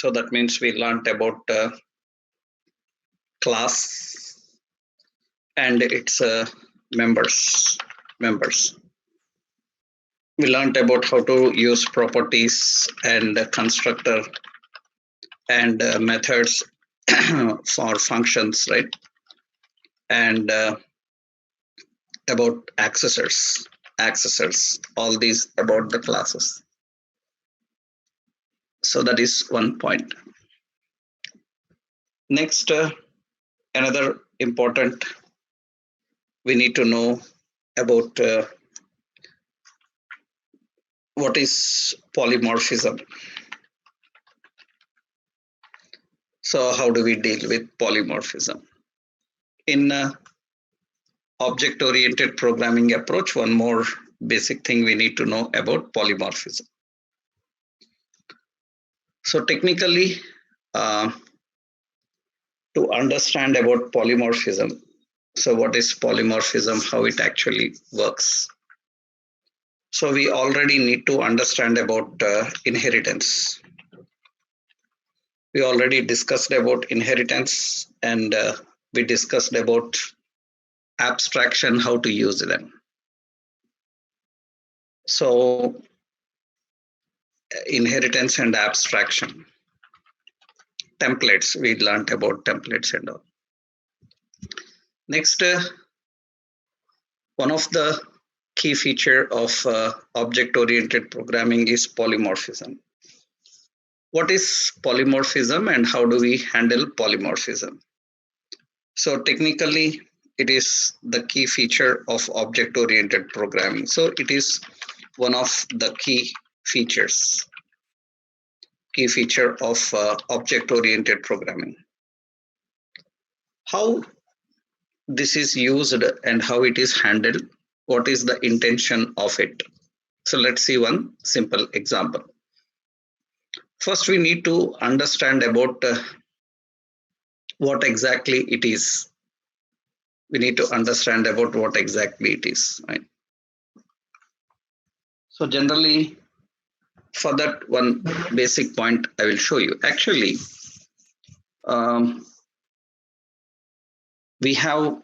So that means we learned about class and its members. We learned about how to use properties and constructor and methods for functions, right? And about accessors, all these about the classes. So that is one point. Next, another important, we need to know about what is polymorphism. So how do we deal with polymorphism? In object-oriented programming approach, one more basic thing we need to know about polymorphism. So technically, to understand about polymorphism, so what is polymorphism, how it actually works? So we already need to understand about inheritance. We already discussed about inheritance, and we discussed about abstraction, how to use them. So inheritance and abstraction. Templates, we learned about templates and all. Next, one of the key feature of object-oriented programming is polymorphism. What is polymorphism and how do we handle polymorphism? So technically, it is the key feature of object-oriented programming. So it is one of the key feature of object-oriented programming. How this is used and how it is handled, what is the intention of it? So let's see one simple example. First, we need to understand about what exactly it is. We need to understand about what exactly it is, right? So generally, for that one basic point, I will show you. Actually, we have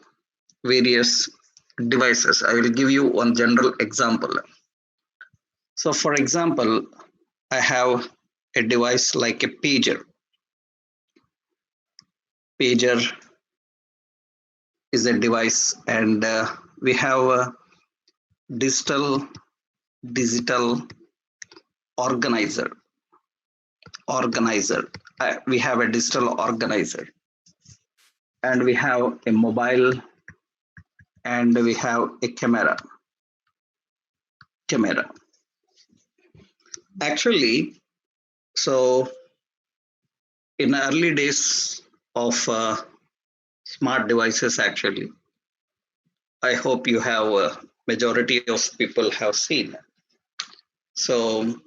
various devices. I will give you one general example. So for example, I have a device like a pager. Pager is a device, and we have a digital organizer. We have a digital organizer, and we have a mobile, and we have a camera. Actually, so in early days of smart devices, actually, I hope you have majority of people have seen. So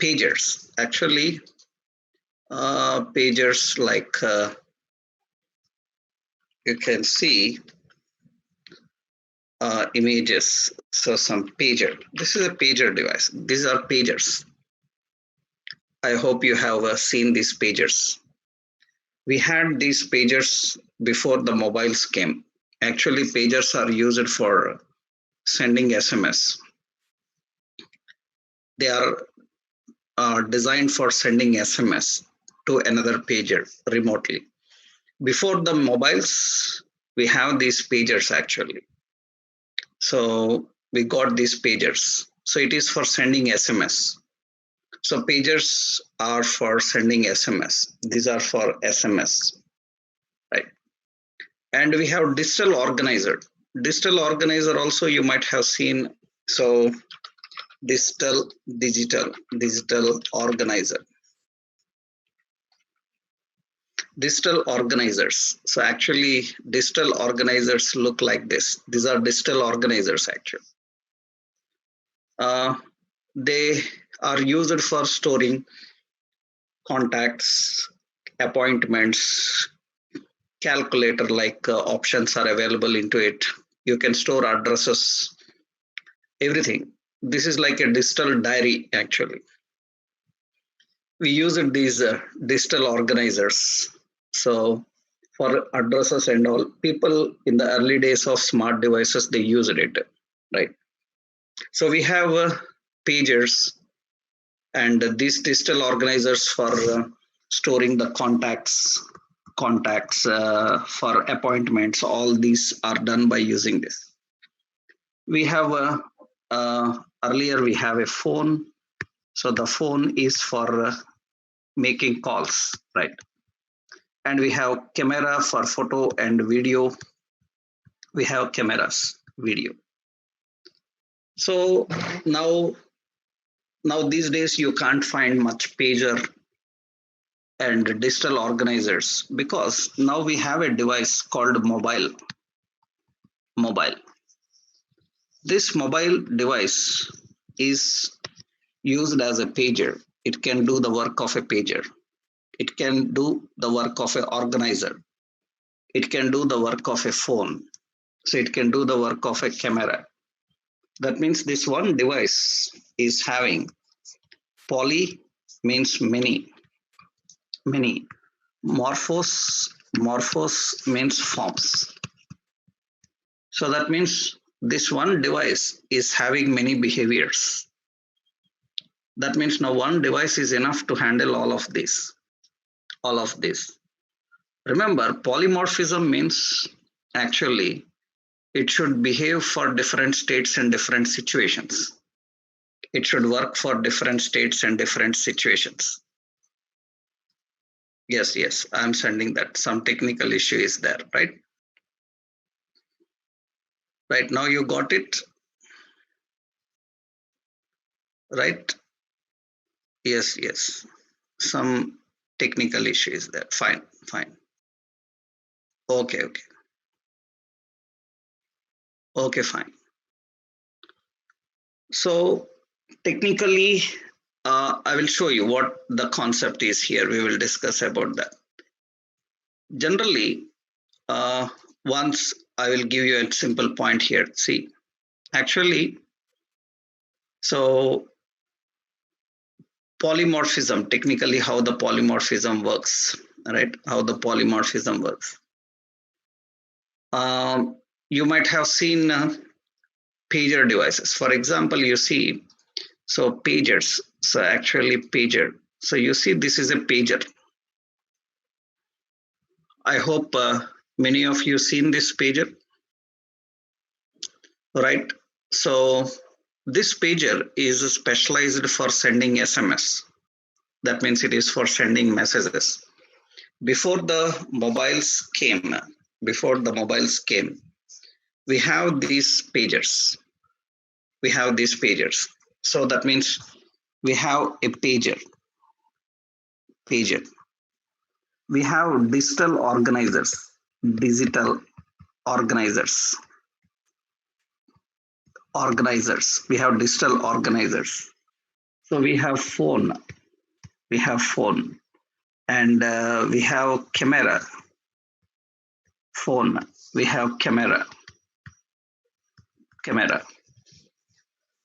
pagers, actually, pagers like you can see images. So some pager. This is a pager device. These are pagers. I hope you have seen these pagers. We had these pagers before the mobiles came. Actually, pagers are used for sending SMS. They are designed for sending SMS to another pager remotely. Before the mobiles, we have these pagers actually. So we got these pagers. So it is for sending SMS. So pagers are for sending SMS. These are for SMS, right? And we have digital organizer. Digital organizer also you might have seen. So digital organizer. Digital organizers. So actually digital organizers look like this. These are digital organizers actually. They are used for storing contacts, appointments, calculator like options are available into it. You can store addresses, everything. This is like a digital diary actually. we used these digital organizers. So for addresses and all, people in the early days of smart devices, they used it, right? So we have pagers and these digital organizers for storing the contacts for appointments. All these are done by using this. We have earlier we have a phone. So the phone is for making calls, right? And we have camera for photo and video. We have cameras, video. So now, now these days you can't find much pager and digital organizers because now we have a device called mobile. This mobile device is used as a pager. It can do the work of a pager. It can do the work of an organizer. It can do the work of a phone. So it can do the work of a camera. That means this one device is having poly means many. Morphos means forms. So that means this one device is having many behaviors. That means now one device is enough to handle all of this. All of this. Remember, polymorphism means actually it should behave for different states and different situations. It should work for different states and different situations. Yes, I'm sending that. Some technical issue is there, right? Right now you got it, right? Yes. Some technical issue is there. Fine. Okay, fine. So technically, I will show you what the concept is here. We will discuss about that. Generally, once I will give you a simple point here. See, actually, so polymorphism, technically how the polymorphism works, right? How the polymorphism works. You might have seen pager devices. For example, you see, so pagers, so actually pager. So you see this is a pager. I hope many of you seen this pager, right? So this pager is specialized for sending SMS. That means it is for sending messages. Before the mobiles came, we have these pagers. So that means we have a pager. We have digital organizers. We have digital organizers. So we have phone, and we have camera. Phone, we have camera.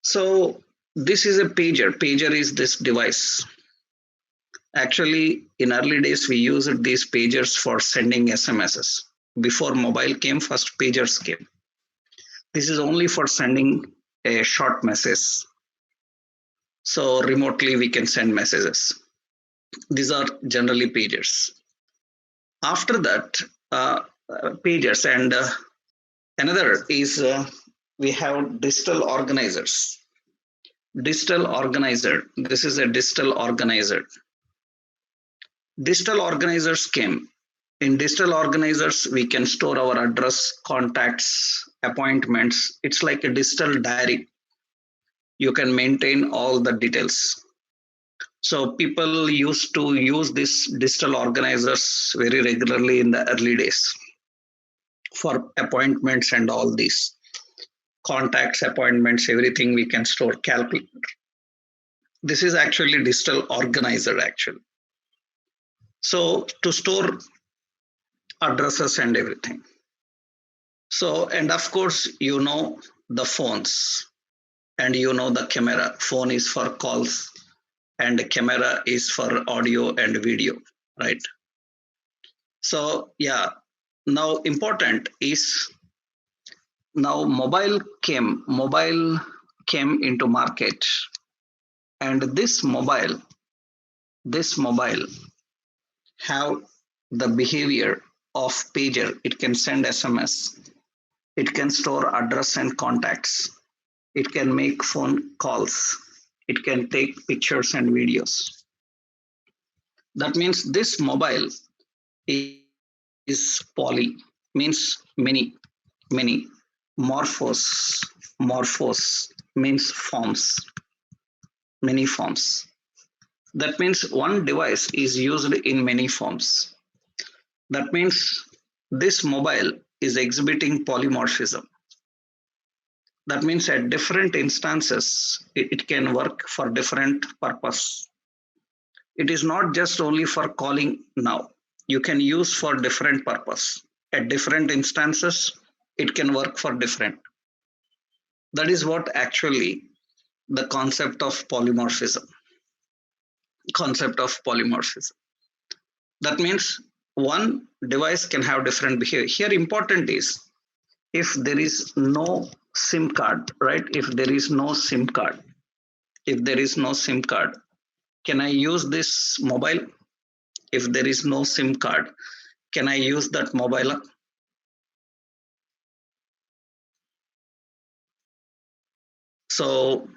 So this is a pager. Pager is this device. Actually, in early days, we used these pagers for sending SMSs. Before mobile came, first pagers came. This is only for sending a short message. So remotely we can send messages. These are generally pagers. After that, pagers and another is we have digital organizers. This is a digital organizer. Digital organizers came. In digital organizers, we can store our address, contacts, appointments. It's like a digital diary. You can maintain all the details. So people used to use these digital organizers very regularly in the early days for appointments and all these contacts, appointments, everything we can store, calculator. This is actually digital organizer actually. So to store addresses and everything. So, and of course, you know the phones and you know the camera. Phone is for calls and camera is for audio and video, right? So yeah, now important is now mobile came into market, and this mobile have the behavior of pager. It can send SMS, it can store address and contacts, it can make phone calls, it can take pictures and videos. That means this mobile is poly, means many, many. Morphos means forms, many forms. That means one device is used in many forms. That means this mobile is exhibiting polymorphism. That means at different instances, it can work for different purpose. It is not just only for calling now. You can use for different purpose. At different instances, it can work for different. That is what actually the concept of polymorphism. Concept of polymorphism. That means one device can have different behavior. Here important is if there is no SIM card, right? If there is no SIM card, can I use this mobile? If there is no SIM card, can I use that mobile? So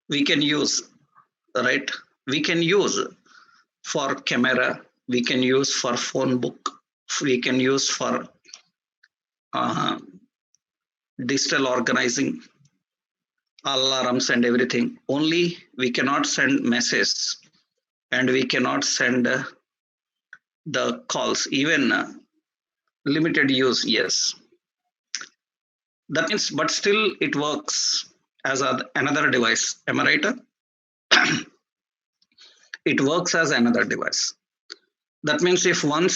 we can use, right? We can use for camera, we can use for phone book, we can use for uh, digital organizing, alarms and everything. Only we cannot send messages and we cannot send the calls, even limited use, yes. That means, but still it works as another device. Am I right? It works as another device. That means if one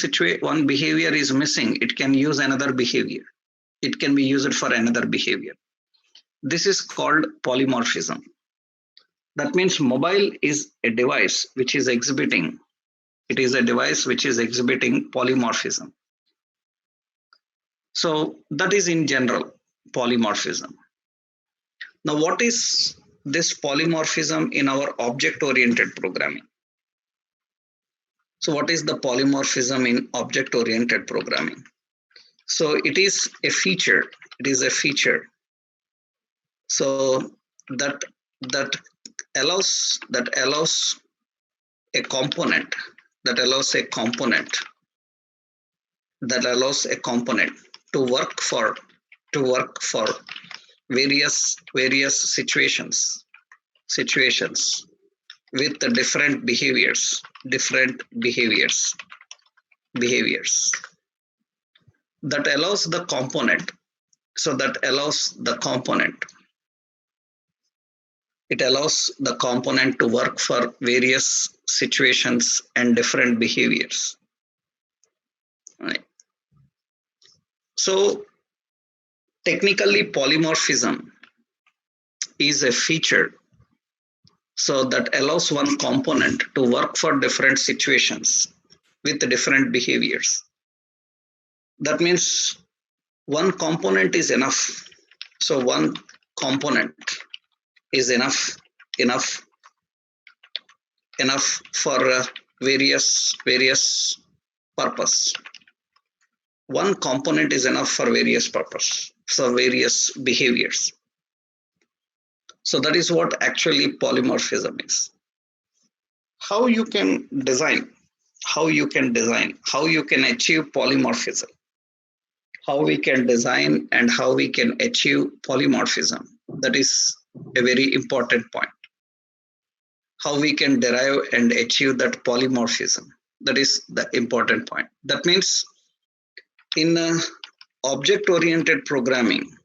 behavior is missing, it can use another behavior. It can be used for another behavior. This is called polymorphism. That means mobile is a device which is exhibiting, it is a device which is exhibiting polymorphism. So that is in general polymorphism. Now, what is this polymorphism in our object-oriented programming? So what is the polymorphism in object-oriented programming? So it is a feature. It is a feature. So that allows a component that allows a component to work for various situations with the different behaviors that allows the component. So that allows the component. It allows the component to work for various situations and different behaviors. Right. So technically, polymorphism is a feature so that allows one component to work for different situations with different behaviors. That means one component is enough. So one component is enough for various purpose. One component is enough for various purpose, for various behaviors. So that is what actually polymorphism is. How you can design, how you can achieve polymorphism, how we can design and how we can achieve polymorphism. That is a very important point. How we can derive and achieve that polymorphism. That is the important point. That means in object-oriented programming,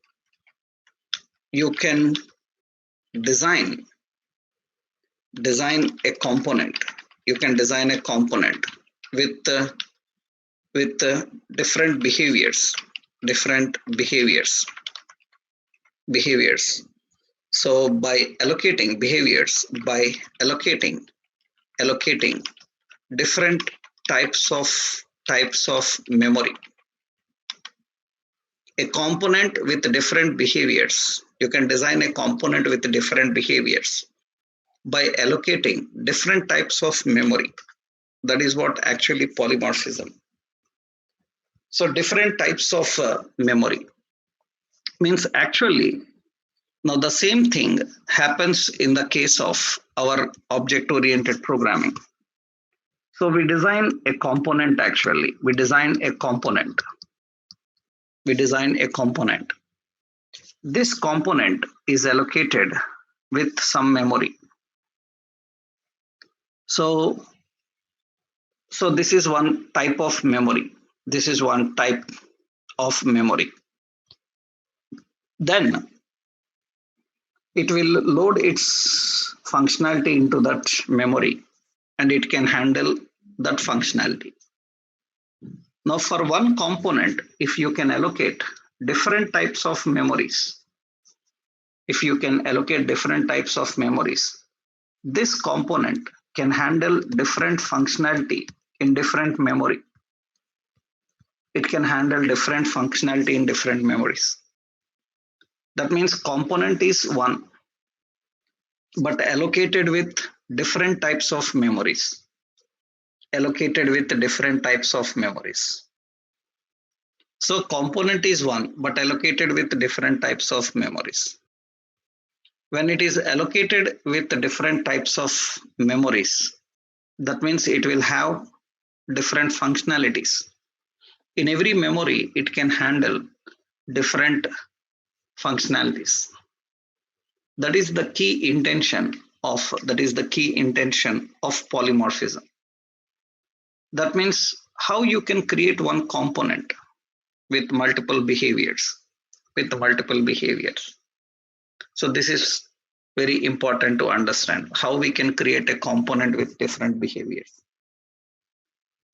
you can design a component. You can design a component with different behaviors. So by allocating behaviors, by allocating different types of memory, a component with different behaviors. You can design a component with different behaviors by allocating different types of memory. That is what actually polymorphism. So different types of memory means actually now the same thing happens in the case of our object oriented programming. So we design a component actually. We design a component. We design a component. This component is allocated with some memory. So, so this is one type of memory. This is one type of memory. Then it will load its functionality into that memory and it can handle that functionality. Now for one component, if you can allocate different types of memories, if you can allocate different types of memories, this component can handle different functionality in different memory. It can handle different functionality in different memories. That means component is one, but allocated with different types of memories. Allocated with different types of memories. So component is one, but allocated with different types of memories. When it is allocated with different types of memories, that means it will have different functionalities. In every memory, it can handle different functionalities. That is the key intention of polymorphism. That means how you can create one component with multiple behaviors. So this is very important to understand how we can create a component with different behaviors.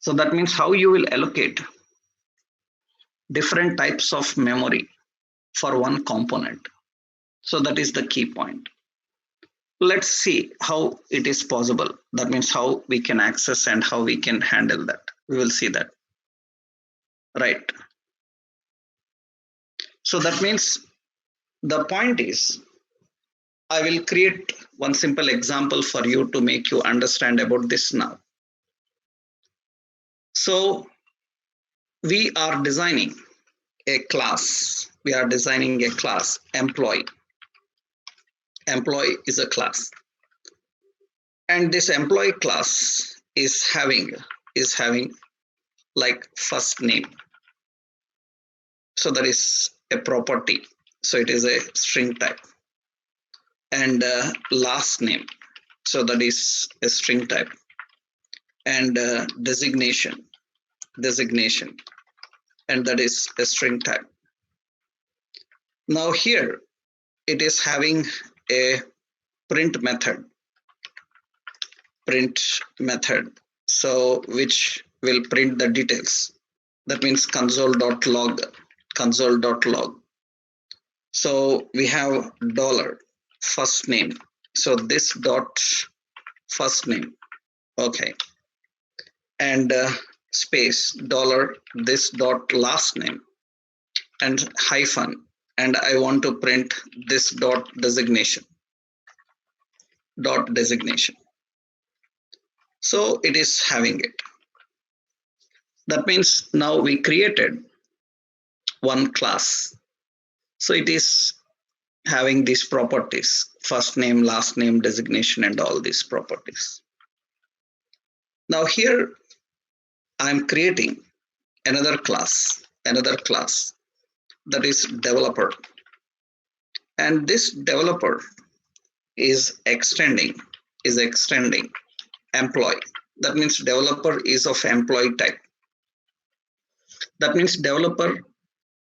So that means how you will allocate different types of memory for one component. So that is the key point. Let's see how it is possible. That means how we can access and how we can handle that. We will see that. Right. So that means the point is, I will create one simple example for you to make you understand about this now. So we are designing a class. We are designing a class, employee. Employee is a class. And this employee class is having like first name. So that is a property. So it is a string type. And last name. So that is a string type. And designation. And that is a string type. Now here it is having a print method. So which will print the details. That means console.log. So we have dollar first name. So this dot first name. Okay. And space dollar this dot last name and hyphen. And I want to print this dot designation. So it is having it. That means now we created one class. So it is having these properties, first name, last name, designation, and all these properties. Now here I'm creating another class that is developer. And this developer is extending employee. That means developer is of employee type. That means developer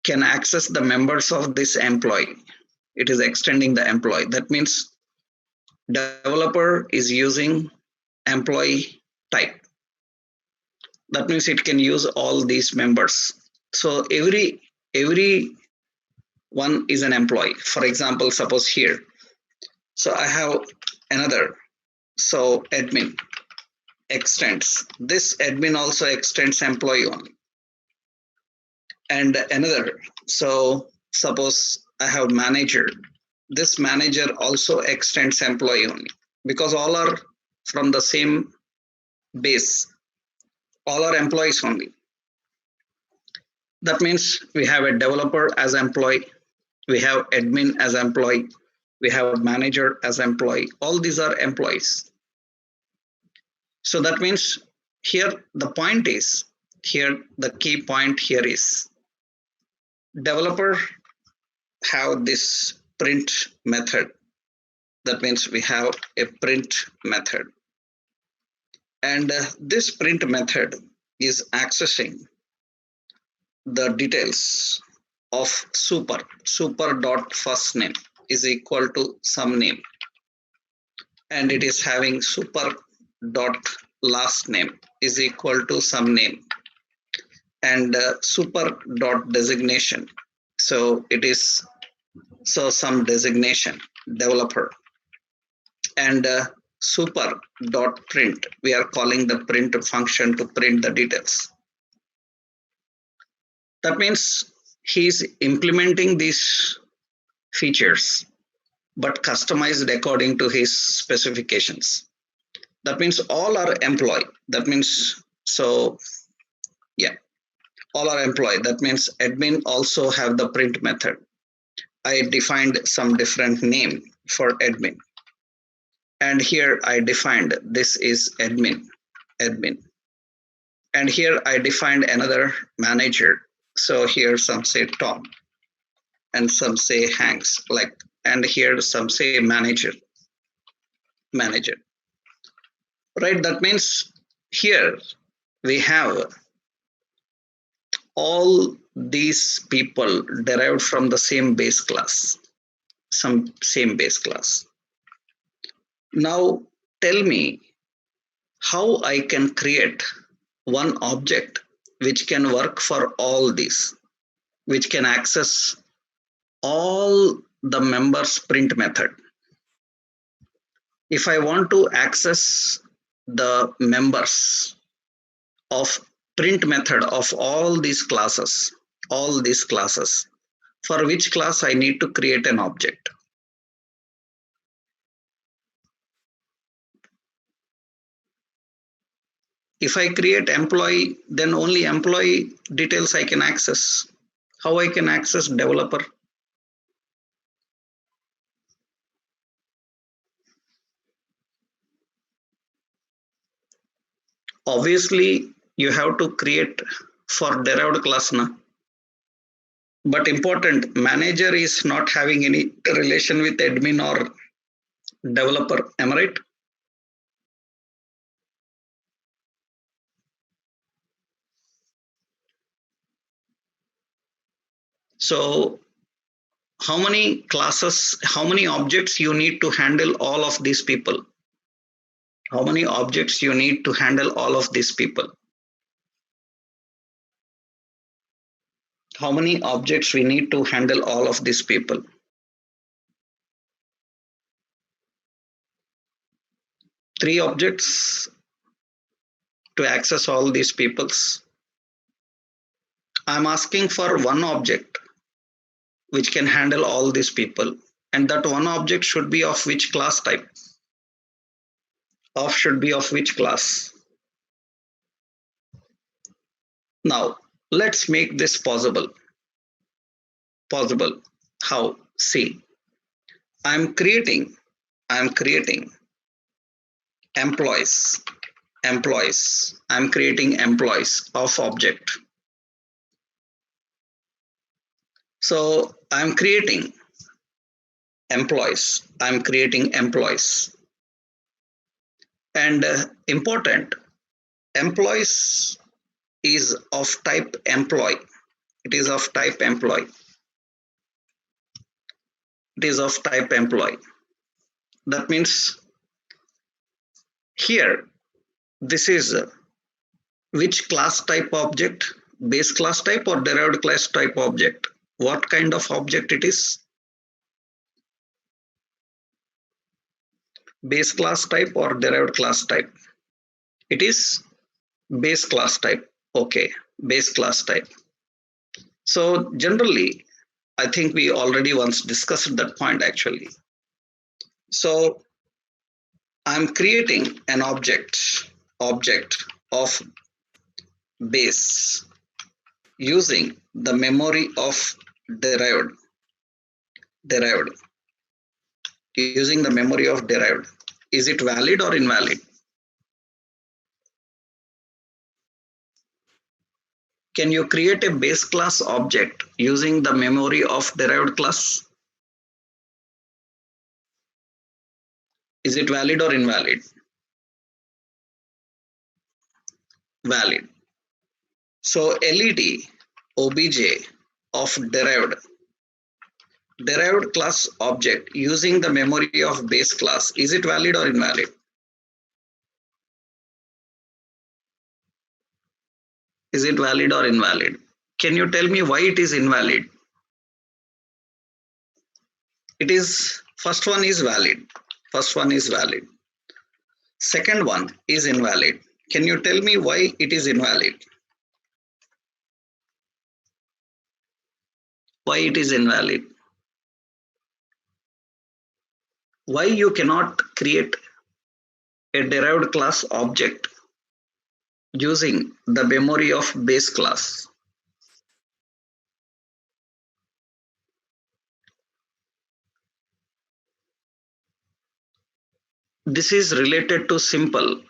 can access the members of this employee. It is extending the employee. That means developer is using employee type. That means it can use all these members. So every one is an employee. For example, suppose here So I have another. So admin extends. This admin also extends employee only. And another. So suppose I have manager. This manager also extends employee only because all are from the same base. All are employees only. That means we have a developer as employee, we have admin as employee, we have manager as employee. All these are employees. So that means here the point is, here the key point here is developer have this print method. That means we have a print method. And this print method is accessing the details of super dot first name is equal to some name, and it is having super dot last name is equal to some name, and super dot designation, so it is so some designation developer, and super dot print, we are calling the print function to print the details. That means he is implementing these features but customized according to his specifications. That means all are employee. That means, so yeah, all are employee. That means admin also have the print method. I defined some different name for admin. And here I defined this is admin. And here I defined another manager. So here some say Tom and some say Hanks, like, and here some say manager. Right? That means here we have all these people derived from the same base class, some same base class. Now tell me how I can create one object which can work for all these, which can access all the members print method. If I want to access the members of print method of all these classes, for which class I need to create an object. If I create employee, then only employee details I can access. How I can access developer? Obviously, you have to create for derived class now. But important, manager is not having any relation with admin or developer. Am I right? So how many classes, how many objects you need to handle all of these people? How many objects you need to handle all of these people? How many objects we need to handle all of these people? Three objects to access all these peoples. I'm asking for one object which can handle all these people, and that one object should be of which class type? Of should be of which class? Now let's make this possible. How? See, I'm creating employees. I'm creating employees of object. So I'm creating employees. And important, employees is of type employee. It is of type employee. That means here, this is which class type object? Base class type or derived class type object? What kind of object it is? Base class type or derived class type? It is base class type. Okay, base class type. So generally, I think we already once discussed that point actually. So I'm creating an object of base using the memory of derived derived using the memory of derived. Is it valid or invalid? Can you create a base class object using the memory of derived class? Is it valid or invalid? Valid. So LED obj of derived class object using the memory of base class, is it valid or invalid? Is it valid or invalid? Can you tell me why it is invalid? It is, first one is valid. First one is valid. Second one is invalid. Can you tell me why it is invalid? Why it is invalid? Why you cannot create a derived class object using the memory of base class? This is related to simple.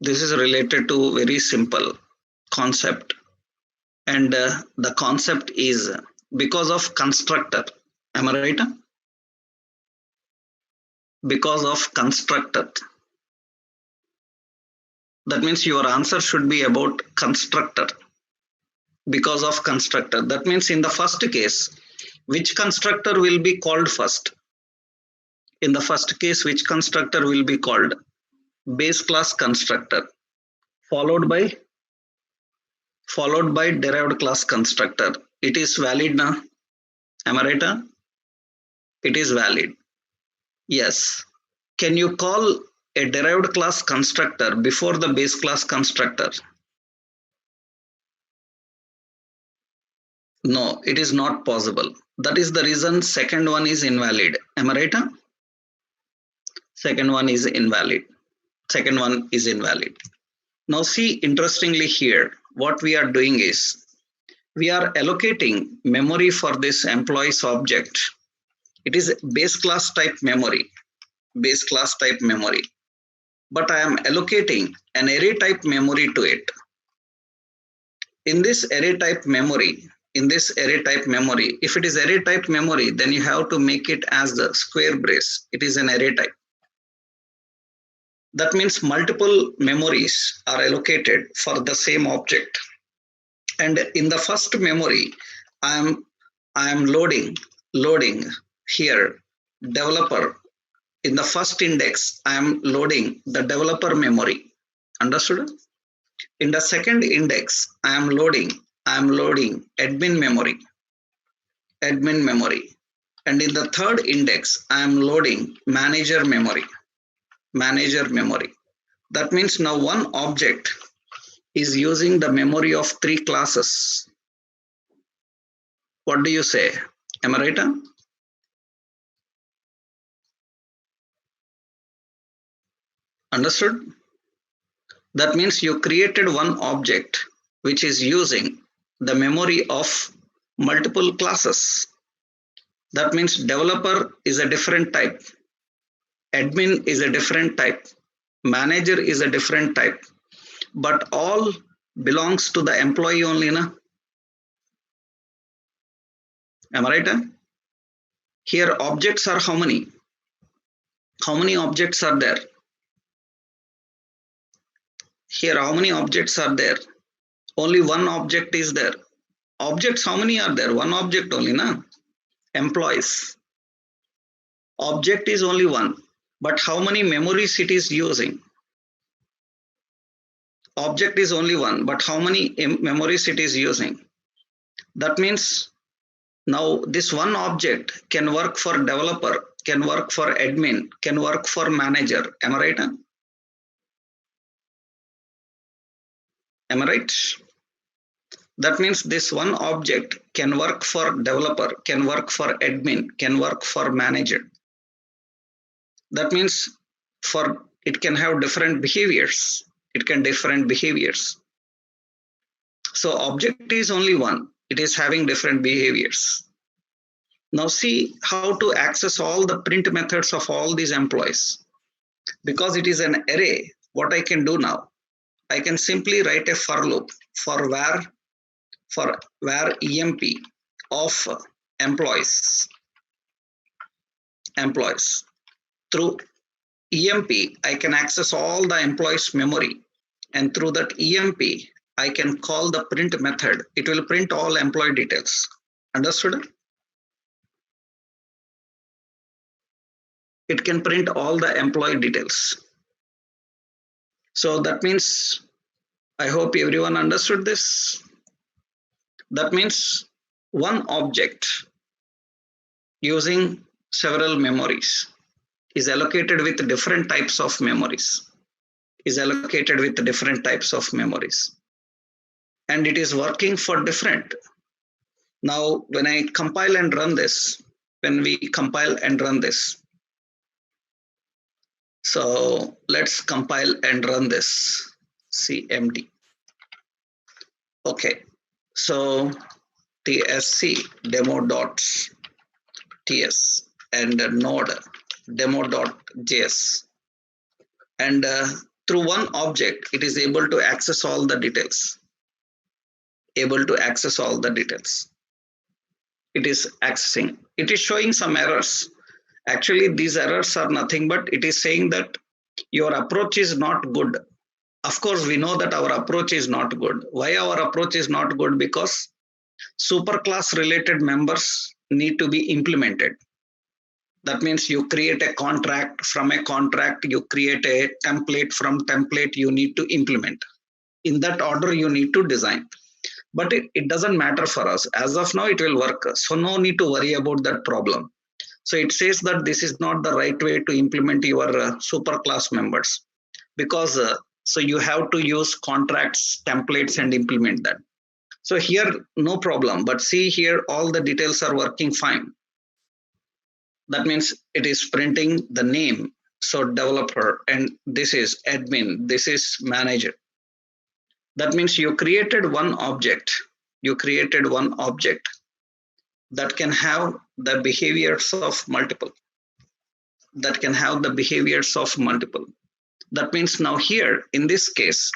This is related to very simple concept, and the concept is because of constructor. Am I right? Because of constructor. That means your answer should be about constructor. Because of constructor. That means in the first case, which constructor will be called first? In the first case, which constructor will be called? Base class constructor, followed by derived class constructor. It is valid now. Am I right? It is valid. Yes. Can you call a derived class constructor before the base class constructor? No, it is not possible. That is the reason second one is invalid. Am I right? Second one is invalid. Second one is invalid. Now see, interestingly here, what we are doing is we are allocating memory for this employees object. It is base class type memory, base class type memory. But I am allocating an array type memory to it. In this array type memory, if it is array type memory, then you have to make it as the square brace. It is an array type. That means multiple memories are allocated for the same object. And in the first memory, I am loading here developer. In the first index, I am loading the developer memory. Understood? In the second index, I am loading admin memory. And in the third index, I am loading manager memory. That means now one object is using the memory of three classes. What do you say? Am I right? Understood? That means you created one object which is using the memory of multiple classes. That means developer is a different type, admin is a different type, manager is a different type, but all belongs to the employee only, na? Am I right? Here objects are how many? How many objects are there? Here how many objects are there? Only one object is there. Objects how many are there? One object only, na? Employees. Object is only one, but how many memories it is using? Object is only one, but how many memories it is using? That means now this one object can work for developer, can work for admin, can work for manager. Am I right? Am I right? That means this one object can work for developer, can work for admin, can work for manager. That means for it can have different behaviors. It can different behaviors. So object is only one. It is having different behaviors. Now see how to access all the print methods of all these employees. Because it is an array, what I can do now, I can simply write a for loop for var emp of employees. Through emp, I can access all the employees memory, and through that emp, I can call the print method. It will print all employee details. Understood? It can print all the employee details. So that means, I hope everyone understood this. That means one object using several memories is allocated with different types of memories. And it is working for different. Now, when I compile and run this, so let's compile and run this cmd. Okay, so tsc demo.ts and node demo.js, and through one object it is able to access all the details. It is accessing. It is showing some errors. Actually, these errors are nothing but it is saying that your approach is not good. Of course, we know that our approach is not good. Why our approach is not good? Because superclass related members need to be implemented. That means you create a contract, from a contract you create a template, from template you need to implement. In that order you need to design. But it doesn't matter for us. As of now, it will work. So no need to worry about that problem. So it says that this is not the right way to implement your superclass members, because so you have to use contracts, templates, and implement that. So here, no problem. But see here, all the details are working fine. That means it is printing the name. So developer, and this is admin, this is manager. That means you created one object. That can have the behaviors of multiple. That means now here, in this case,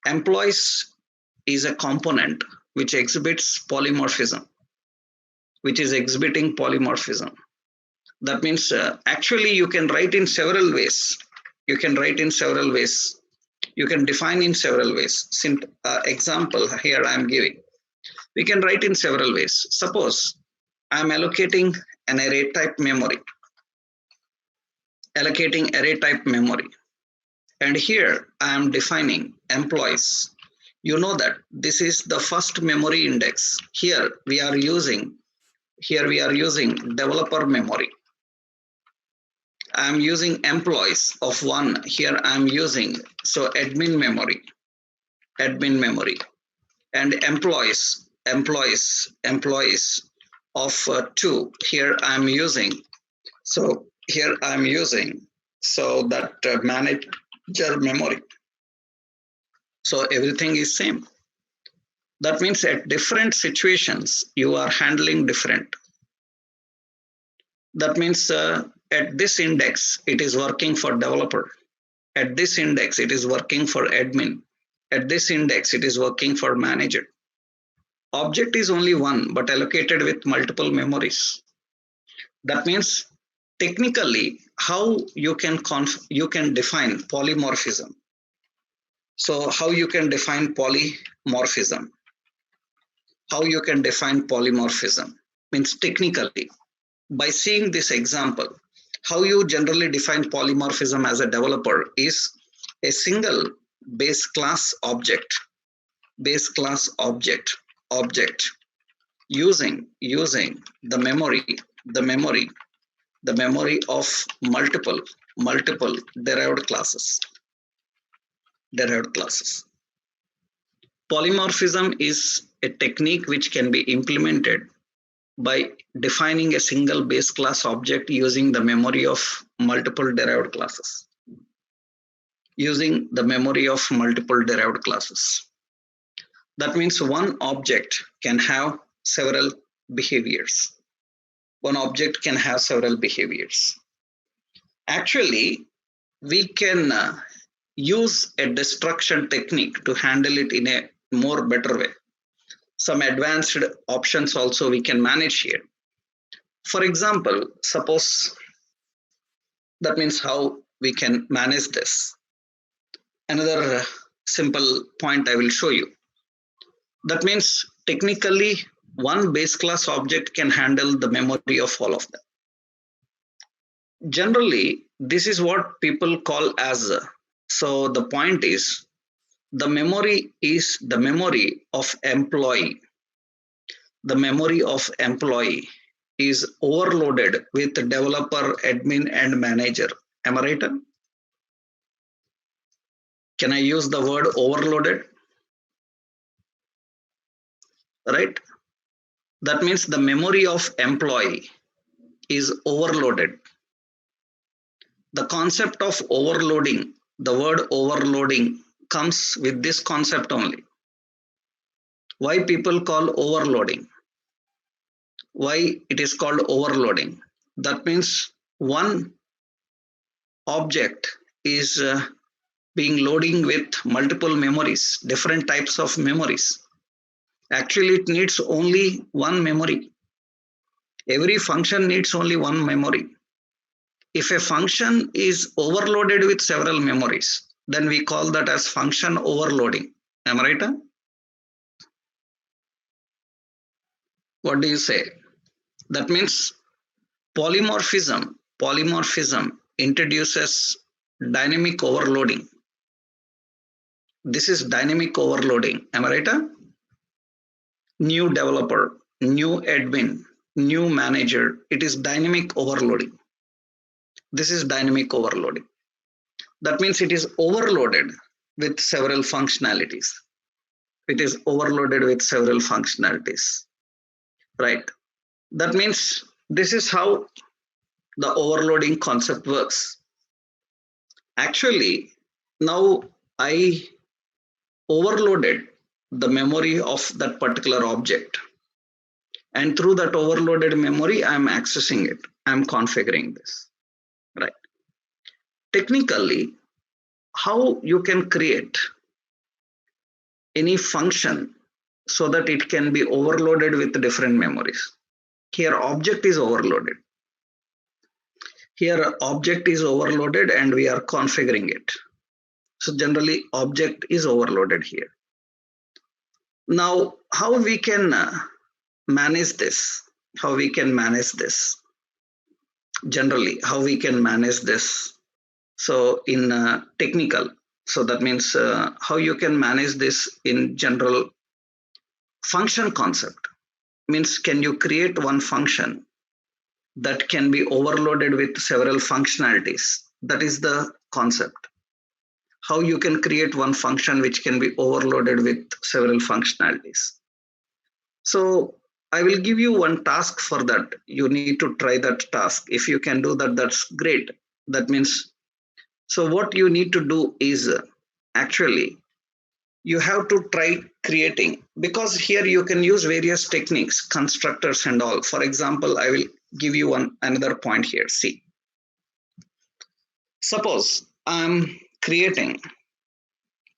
employees is a component which exhibits polymorphism, That means actually you can write in several ways. You can define in several ways. Example here I am giving. We can write in several ways. Suppose I am allocating an array type memory. And here I am defining employees. You know that this is the first memory index. Here we are using developer memory. I am using employees of one. Here I am using admin memory, and employees of two. Here I am using. That manager memory. So everything is same. That means at different situations you are handling different. That means at this index it is working for developer. At this index it is working for admin. At this index it is working for manager. Object is only one but allocated with multiple memories. That means technically how you can define polymorphism. So how you can define polymorphism? Means technically, by seeing this example, how you generally define polymorphism as a developer is a single base class object using the memory the memory of multiple derived classes. Polymorphism is a technique which can be implemented by defining a single base class object using the memory of multiple derived classes. That means one object can have several behaviors. Actually, we can use a destruction technique to handle it in a more better way. Some advanced options also we can manage here. For example, suppose that means how we can manage this. Another simple point I will show you. That means technically one base class object can handle the memory of all of them. Generally, this is what people call as, so the point is the memory is the memory of employee. The memory of employee is overloaded with developer, admin, and manager. Am I right? Can I use the word overloaded? Right? That means the memory of employee is overloaded. The concept of overloading, the word overloading comes with this concept only. Why people call overloading? Why it is called overloading? That means one object is being loading with multiple memories, different types of memories. Actually, it needs only one memory. Every function needs only one memory. If a function is overloaded with several memories, then we call that as function overloading. Am I right? What do you say? That means polymorphism introduces dynamic overloading. This is dynamic overloading. Am I right? New developer, new admin, new manager. It is dynamic overloading. This is dynamic overloading. That means it is overloaded with several functionalities. Right? That means this is how the overloading concept works. Actually, now I overloaded the memory of that particular object. And through that overloaded memory, I'm accessing it. I'm configuring this. Right? Technically, how you can create any function so that it can be overloaded with different memories. Here object is overloaded. And we are configuring it. So generally object is overloaded here. Now, how we can manage this? Generally, how we can manage this? So in technical, so that means how you can manage this in general. Function concept means, can you create one function that can be overloaded with several functionalities? That is the concept. How you can create one function which can be overloaded with several functionalities. So I will give you one task for that. You need to try that task. If you can do that, that's great. That means, so what you need to do is actually you have to try creating, because here you can use various techniques, constructors and all. For example, I will give you another point here. See, suppose I'm creating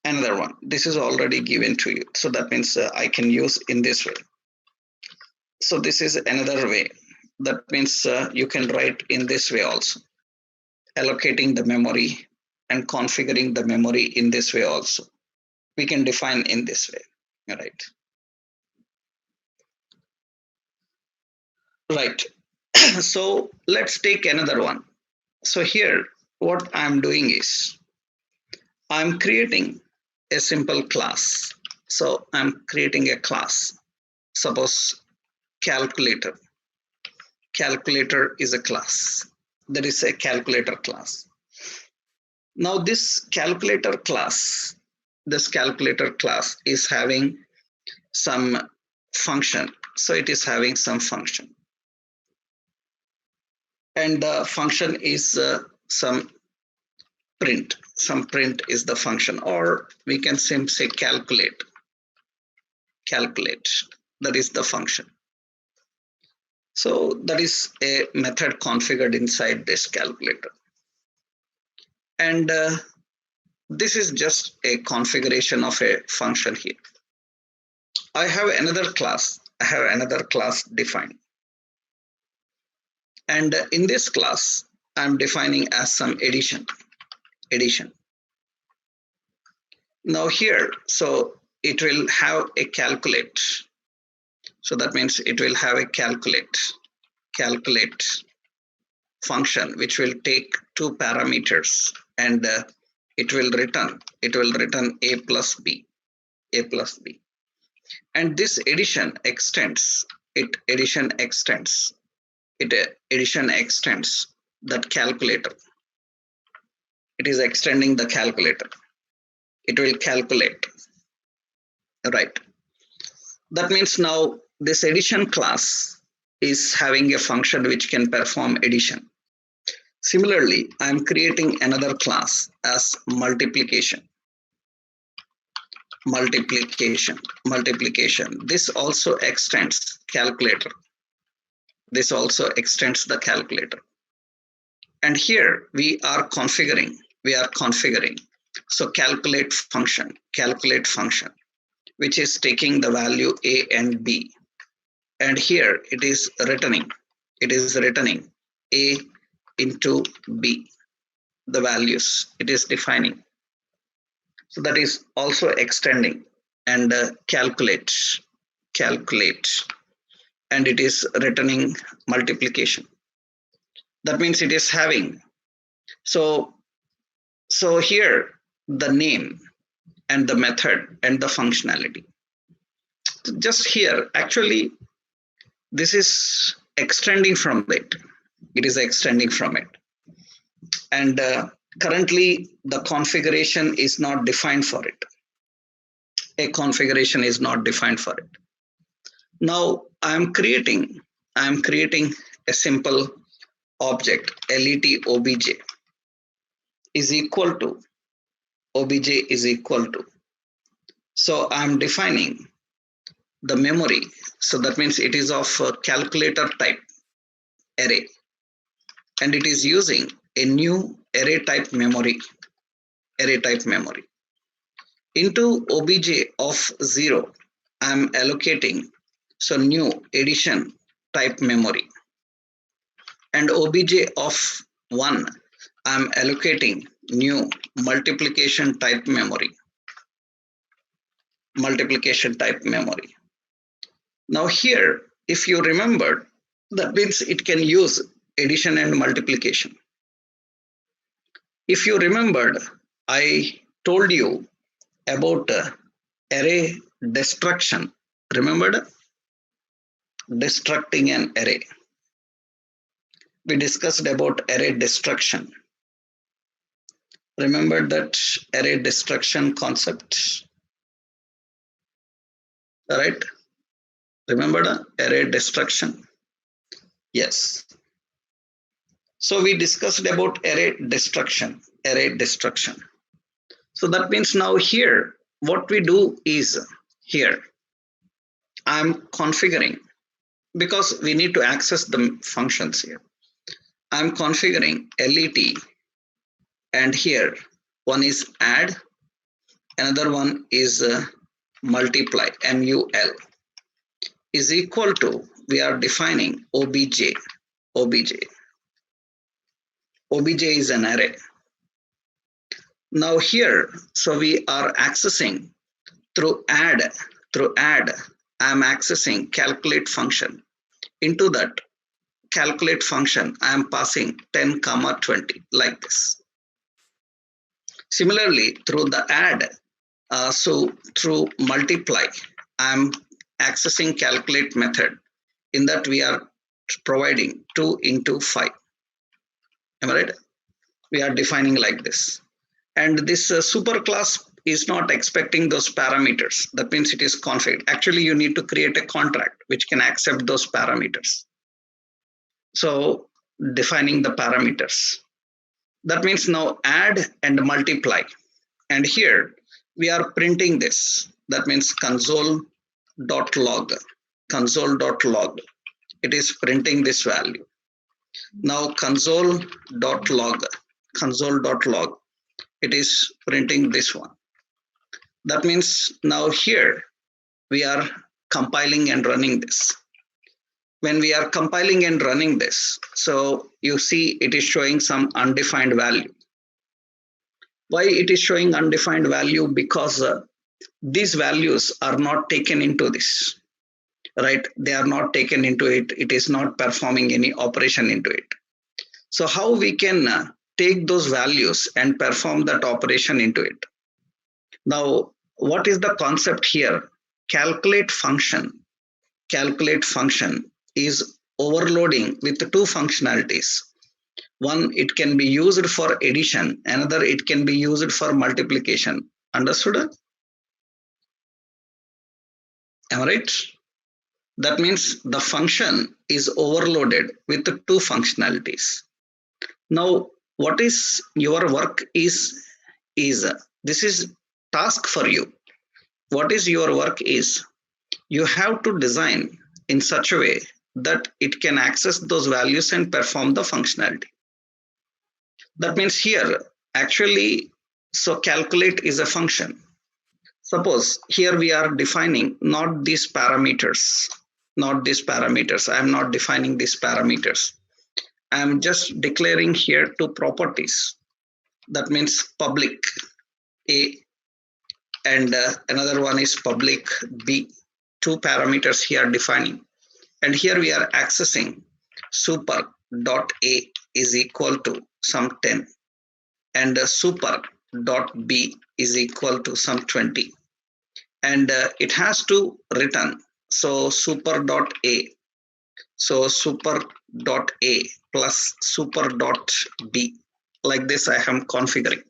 another one. This is already given to you. So that means I can use in this way. So this is another way. That means you can write in this way also. Allocating the memory and configuring the memory in this way also. We can define in this way, right? Right. So let's take another one. So here, what I'm doing is I'm creating a simple class. So I'm creating a class. Suppose calculator. Calculator is a class. There is a calculator class. Now this calculator class is having some function. So it is having some function. And the function is some print. Some print is the function, or we can simply say calculate. Calculate. That is the function. So that is a method configured inside this calculator. And this is just a configuration of a function here. I have another class defined. And in this class, I'm defining as some addition. Now here, so it will have a calculate. So that means it will have a calculate function, which will take two parameters, and it will return a plus b. And this addition extends that calculator. It is extending the calculator. It will calculate, right? That means now this addition class is having a function which can perform addition. Similarly, I'm creating another class as multiplication. This also extends calculator. This also extends the calculator. And here we are configuring. So calculate function, which is taking the value a and b. And here it is returning a into b, the values it is defining. So that is also extending, and calculate, and it is returning multiplication. That means it is having, so here the name and the method and the functionality. Just here, actually, this is extending from it. It is extending from it. And currently, the configuration is not defined for it. A configuration is not defined for it. Now, I'm creating a simple object, let obj is equal to, so I'm defining the memory. So that means it is of calculator type array, and it is using a new array type memory into obj of 0. I'm allocating so new addition type memory, and obj of 1, I'm allocating new multiplication type memory. Now here, if you remember, that means it can use addition and multiplication. If you remembered, I told you about array destruction. Remembered? Destructing an array. We discussed about array destruction. Remember that array destruction concept? Right? Remember the array destruction? Yes. So we discussed about array destruction. So that means now here, what we do is here, I'm configuring, because we need to access the functions here. I'm configuring let, and here one is add, another one is multiply, mul, is equal to, we are defining obj. Obj is an array. Now here, so we are accessing through add, I'm accessing calculate function. Into that calculate function, I am passing 10, 20 like this. Similarly, through the add, so through multiply, I'm accessing calculate method. In that we are providing 2 into 5. Am I right? We are defining like this. And this superclass is not expecting those parameters. That means it is configured. Actually, you need to create a contract which can accept those parameters. So defining the parameters. That means now add and multiply. And here we are printing this. That means console.log. Console.log. It is printing this value. Now console.log. Console.log. It is printing this one. That means now here we are compiling and running this. When we are compiling and running this, so you see it is showing some undefined value. Why it is showing undefined value? Because these values are not taken into this, right? They are not taken into it. It is not performing any operation into it. So how we can take those values and perform that operation into it? Now, what is the concept here? Calculate function. Calculate function is overloading with two functionalities. One, it can be used for addition. Another, it can be used for multiplication. Understood? Am I right? That means the function is overloaded with the two functionalities. Now, what is your work is this is task for you. What is your work is you have to design in such a way that it can access those values and perform the functionality. That means here actually, so calculate is a function. Suppose here we are defining not these parameters, not these parameters. I am not defining these parameters. I am just declaring here two properties. That means public A and another one is public B. Two parameters here defining. And here we are accessing super dot A is equal to some 10 and super dot B is equal to some 20. And it has to return. So super dot A. So super dot A plus super dot B. Like this, I am configuring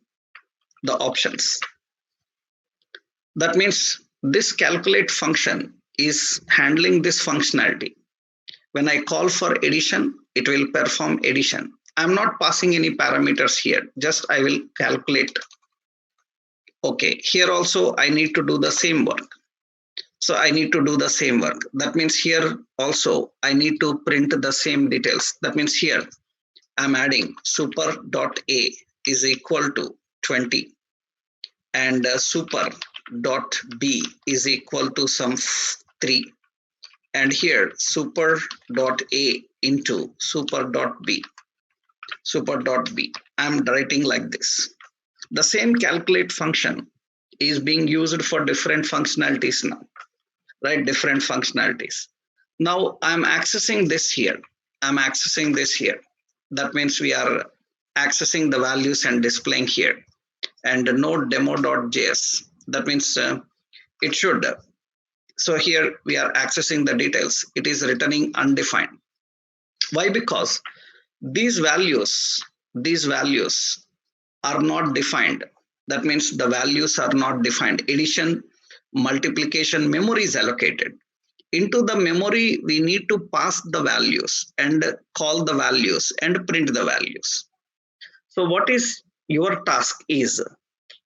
the options. That means this calculate function is handling this functionality. When I call for addition, it will perform addition. I'm not passing any parameters here, just I will calculate. Okay, here also I need to do the same work. So I need to do the same work. That means here also I need to print the same details. That means here I'm adding super.a is equal to 20 and super.b is equal to some 3. And here super.a into super.b. Super.b. I'm writing like this. The same calculate function is being used for different functionalities now, right? Different functionalities. Now I'm accessing this here. I'm accessing this here. That means we are accessing the values and displaying here. And node demo.js. That means it should. So here we are accessing the details. It is returning undefined. Why? Because these values are not defined. That means the values are not defined. Addition, multiplication, memory is allocated. Into the memory, we need to pass the values and call the values and print the values. So what is your task is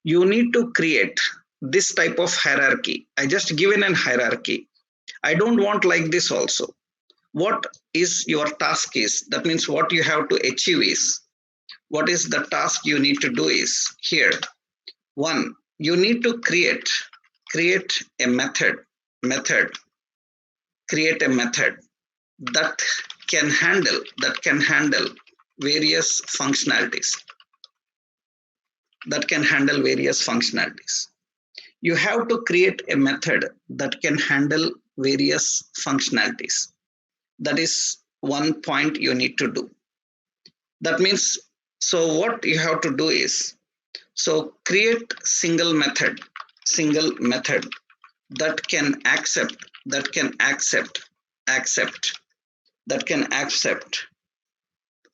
you need to create this type of hierarchy. I just given an hierarchy. I don't want like this also. What is your task is, that means what you have to achieve is, what is the task you need to do is here. One, you need to create a method, create a method that can handle various functionalities. You have to create a method that can handle various functionalities. That is one point you need to do. That means, so what you have to do is, so create single method that can accept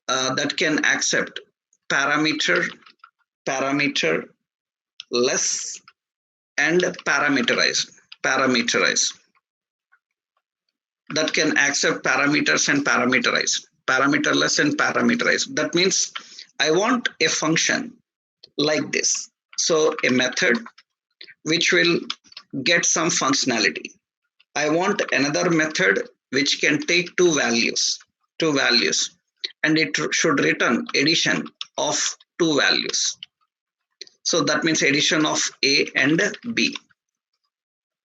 that can accept parameter, parameter less, and parameterize, that can accept parameters and parameterless and parameterize. That means I want a function like this. So a method which will get some functionality. I want another method which can take two values, and it should return addition of two values. So that means addition of A and B.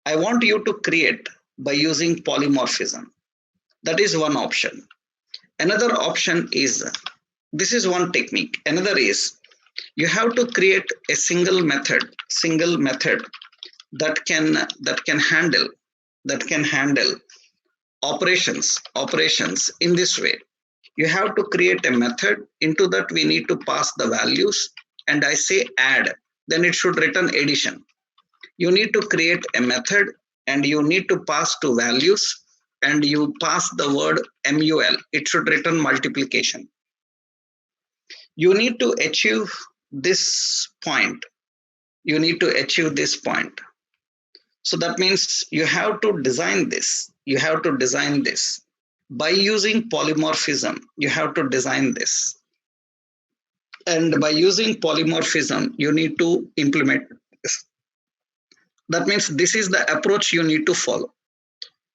I want you to create by using polymorphism. That is one option. Another option is, this is one technique. Another is, you have to create a single method that can handle operations in this way. You have to create a method. Into that we need to pass the values, and I say add, then it should return addition. You need to create a method and you need to pass two values, and you pass the word mul, it should return multiplication. You need to achieve this point. So that means you have to design this. By using polymorphism, you have to design this. And by using polymorphism, you need to implement this. That means this is the approach you need to follow.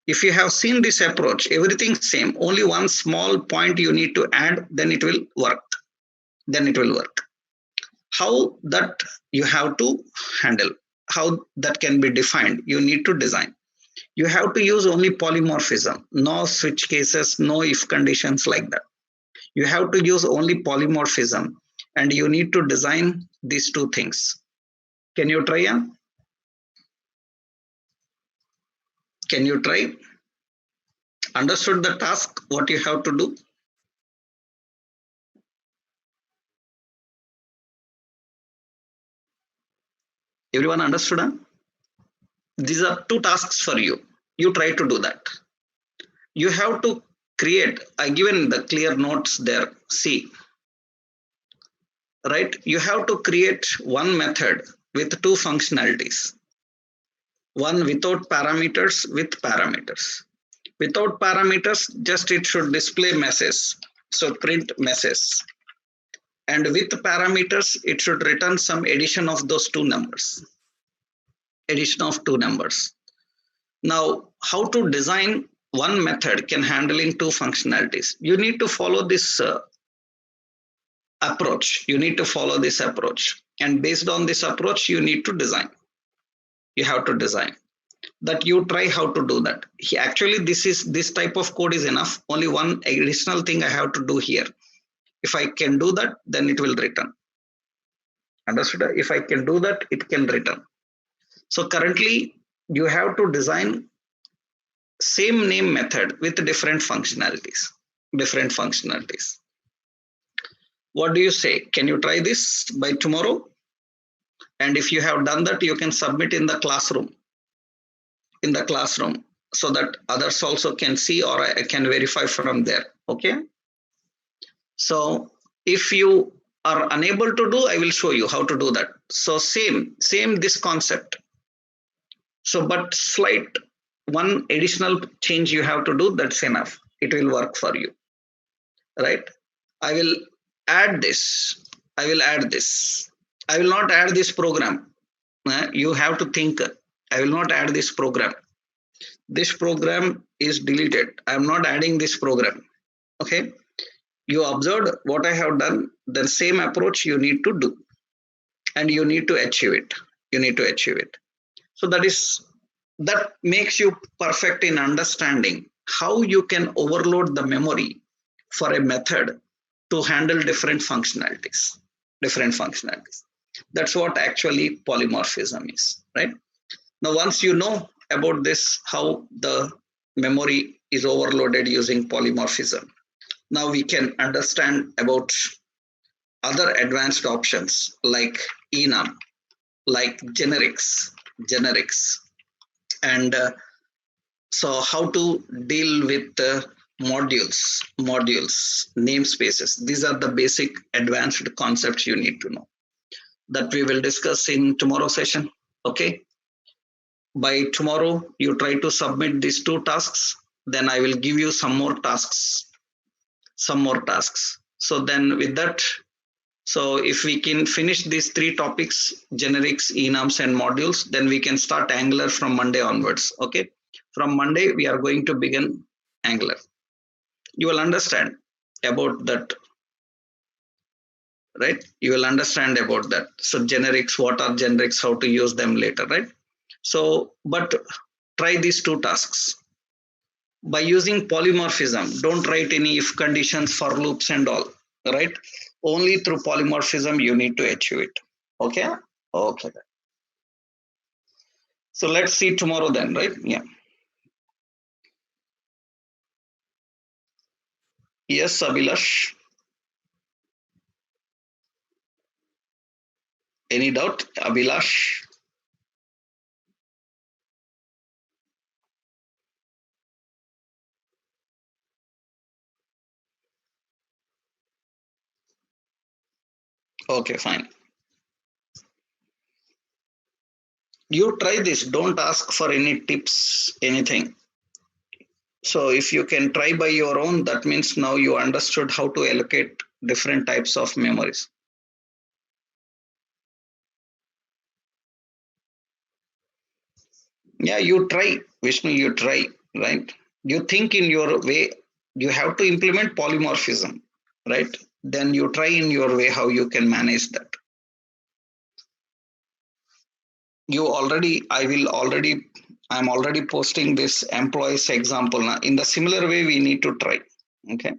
If you have seen this approach, everything same, only one small point you need to add, then it will work. How that you have to handle, how that can be defined, you need to design. You have to use only polymorphism, no switch cases, no if conditions like that. You have to use only polymorphism, and you need to design these two things. Can you try? Can you try? Understood the task, what you have to do? Everyone understood? Huh? These are two tasks for you. You try to do that. You have to create, I given the clear notes there, see, right? You have to create one method with two functionalities. One without parameters, with parameters. Without parameters, just it should display message. So print message. And with parameters, it should return some addition of those two numbers. Now, how to design one method can handling two functionalities. You need to follow this approach. And based on this approach, you need to design. You have to design. That you try how to do that. Actually, this type of code is enough. Only one additional thing I have to do here. If I can do that, then it will return. Understood? If I can do that, it can return. So currently, you have to design same name method with different functionalities. What do you say? Can you try this by tomorrow? And if you have done that, you can submit in the classroom. So that others also can see, or I can verify from there. Okay. So if you are unable to do, I will show you how to do that. So same this concept. So but slight one additional change you have to do, that's enough. It will work for you. Right? I will add this. I will not add this program. You have to think. I will not add this program. This program is deleted. I am not adding this program. Okay. You observed what I have done. The same approach you need to do, and you need to achieve it. So that makes you perfect in understanding how you can overload the memory for a method to handle different functionalities. That's what actually polymorphism is, right? Now, once you know about this, how the memory is overloaded using polymorphism, now we can understand about other advanced options like enum, like generics, and so how to deal with modules, namespaces. These are the basic advanced concepts you need to know that we will discuss in tomorrow session. Okay. By tomorrow, you try to submit these 2 tasks. Then I will give you some more tasks. So then with that, so if we can finish these 3 topics, generics, enums, and modules, then we can start Angular from Monday onwards. Okay. From Monday, we are going to begin Angular. You will understand about that, right? You will understand about that. So generics, what are generics, how to use them later, right? So, but try these 2 tasks. By using polymorphism, don't write any if conditions, for loops and all, right? Only through polymorphism you need to achieve it. Okay? Okay. So let's see tomorrow then, right? Yeah. Yes, Abhilash. Any doubt, Abhilash? Okay, fine. You try this. Don't ask for any tips, anything. So if you can try by your own, that means now you understood how to allocate different types of memories. Yeah, you try, Vishnu, you try, right? You think in your way, you have to implement polymorphism, right? Then you try in your way how you can manage that. I'm already posting this employees example now. In the similar way, we need to try. Okay.